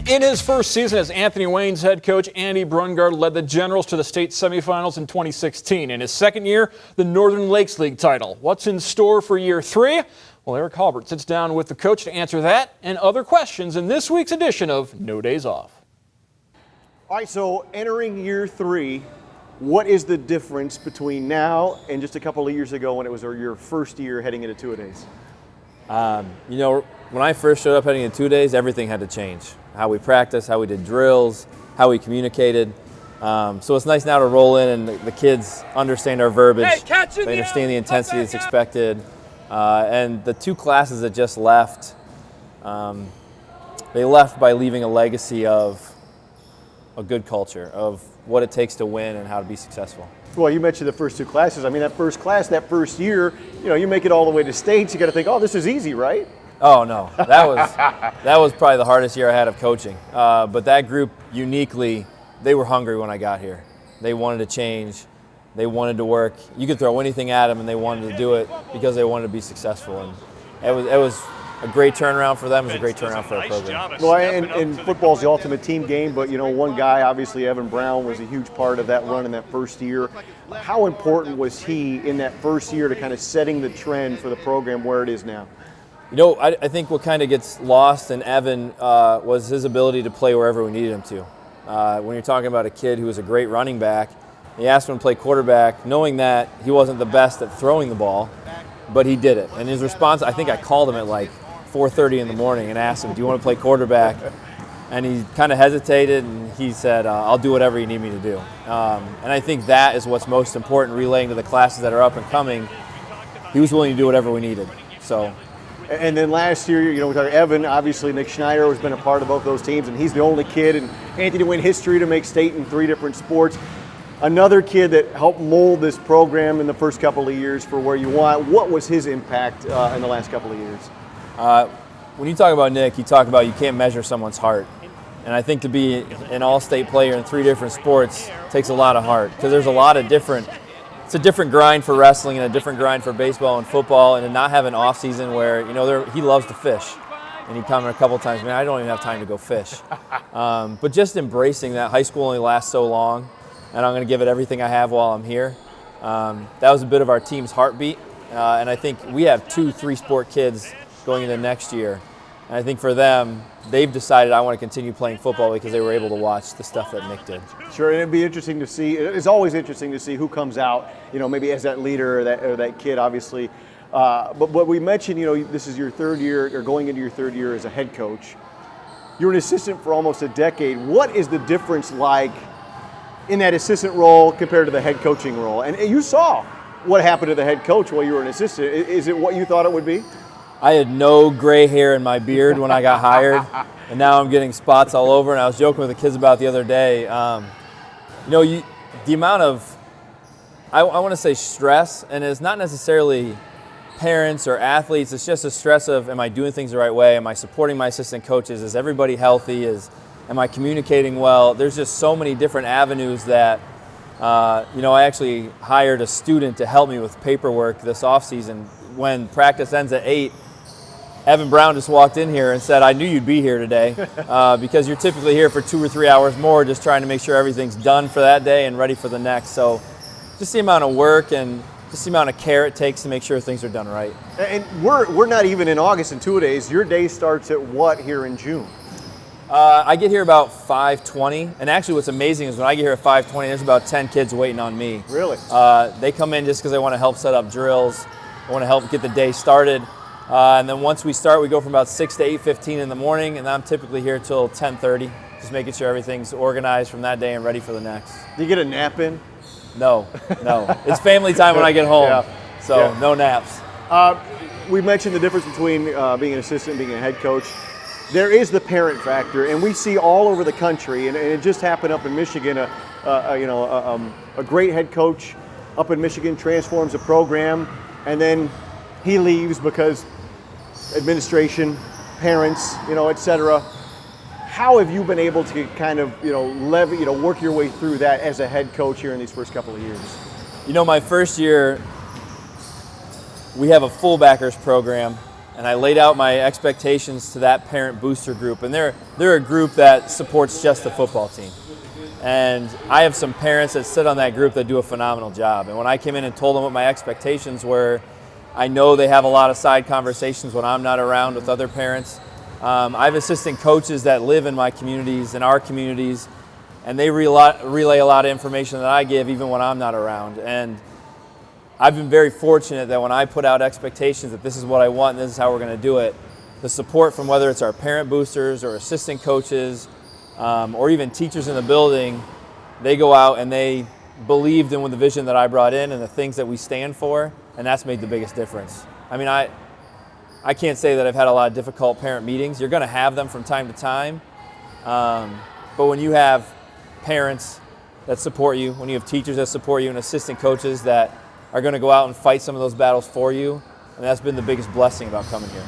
In his first season as Anthony Wayne's head coach, Andy Brungard led the Generals to the state semifinals in 2016. In his second year, the Northern Lakes League title. What's in store for year 3? Well, Eric Halbert sits down with the coach to answer that and other questions in this week's edition of No Days Off. All right, so entering year 3, what is the difference between now and just a couple of years ago when it was your first year heading into two-a-days? When I first showed up heading into two-a-days, everything had to change. How we practiced, how we did drills, how we communicated. So it's nice now to roll in and the kids understand our verbiage. They understand the intensity that's expected. And the 2 classes that just left, they left by leaving a legacy of a good culture, of what it takes to win and how to be successful. Well, you mentioned the first 2 classes. I mean, that first class, that first year, you make it all the way to states, you got to think, oh, this is easy, right? Oh no, that was probably the hardest year I had of coaching. But that group uniquely, they were hungry when I got here. They wanted to change. They wanted to work. You could throw anything at them, and they wanted to do it because they wanted to be successful. And it was a great turnaround for them. It was a great turnaround for our program. Well, and football's the ultimate team game, but one guy, obviously Evan Brown, was a huge part of that run in that first year. How important was he in that first year to kind of setting the trend for the program where it is now? I think what kind of gets lost in Evan was his ability to play wherever we needed him to. When you're talking about a kid who was a great running back, he asked him to play quarterback, knowing that he wasn't the best at throwing the ball, but he did it. And his response, I think I called him at like 4:30 in the morning and asked him, do you want to play quarterback? And he kind of hesitated, and he said, I'll do whatever you need me to do. And I think that is what's most important, relaying to the classes that are up and coming. He was willing to do whatever we needed. So. And then last year, with our Evan, obviously Nick Schneider has been a part of both those teams, and he's the only kid in Anthony Wayne history to make state in 3 different sports. Another kid that helped mold this program in the first couple of years for where you want. What was his impact in the last couple of years? When you talk about Nick, you talk about you can't measure someone's heart. And I think to be an all-state player in 3 different sports takes a lot of heart, because there's a lot of it's a different grind for wrestling and a different grind for baseball and football, and to not have an off season where he loves to fish, and he'd come in a couple times, man, I don't even have time to go fish. But just embracing that high school only lasts so long, and I'm going to give it everything I have while I'm here. That was a bit of our team's heartbeat, and I think we have 2 3-sport kids going into next year. And I think for them, they've decided I want to continue playing football because they were able to watch the stuff that Nick did. Sure, and it'd be interesting to see. It's always interesting to see who comes out, maybe as that leader or that kid, obviously. But what we mentioned, this is your 3rd year, or going into your 3rd year as a head coach. You're an assistant for almost a decade. What is the difference like in that assistant role compared to the head coaching role? And you saw what happened to the head coach while you were an assistant. Is it what you thought it would be? I had no gray hair in my beard when I got hired, and now I'm getting spots all over. And I was joking with the kids about the other day. The amount of, I want to say stress, and it's not necessarily parents or athletes. It's just a stress of, am I doing things the right way? Am I supporting my assistant coaches? Is everybody healthy? Am I communicating well? There's just so many different avenues that, I actually hired a student to help me with paperwork this offseason. When practice ends at 8, Evan Brown just walked in here and said, I knew you'd be here today because you're typically here for 2 or 3 hours more, just trying to make sure everything's done for that day and ready for the next. So just the amount of work and just the amount of care it takes to make sure things are done right. And we're not even in August in 2 days. Your day starts at what here in June? I get here about 5:20, and actually what's amazing is when I get here at 5:20, there's about 10 kids waiting on me. Really? They come in just because they want to help set up drills. I want to help get the day started. And then once we start, we go from about 6 to 8:15 in the morning, and I'm typically here till 10:30, just making sure everything's organized from that day and ready for the next. Do you get a nap in? No. It's family time when I get home, no naps. We mentioned the difference between being an assistant and being a head coach. There is the parent factor, and we see all over the country, and it just happened up in Michigan, a great head coach up in Michigan transforms a program, and then he leaves because administration, parents, et cetera. How have you been able to kind of, work your way through that as a head coach here in these first couple of years? My first year, we have a fullbackers program, and I laid out my expectations to that parent booster group, and they're a group that supports just the football team. And I have some parents that sit on that group that do a phenomenal job. And when I came in and told them what my expectations were, I know they have a lot of side conversations when I'm not around with other parents. I have assistant coaches that live in my communities, in our communities, and they relay a lot of information that I give even when I'm not around. And I've been very fortunate that when I put out expectations that this is what I want and this is how we're going to do it, the support from whether it's our parent boosters or assistant coaches or even teachers in the building, they go out and they believed in the vision that I brought in and the things that we stand for, and that's made the biggest difference. I mean, I can't say that I've had a lot of difficult parent meetings. You're going to have them from time to time, but when you have parents that support you, when you have teachers that support you and assistant coaches that are going to go out and fight some of those battles for you, and that's been the biggest blessing about coming here.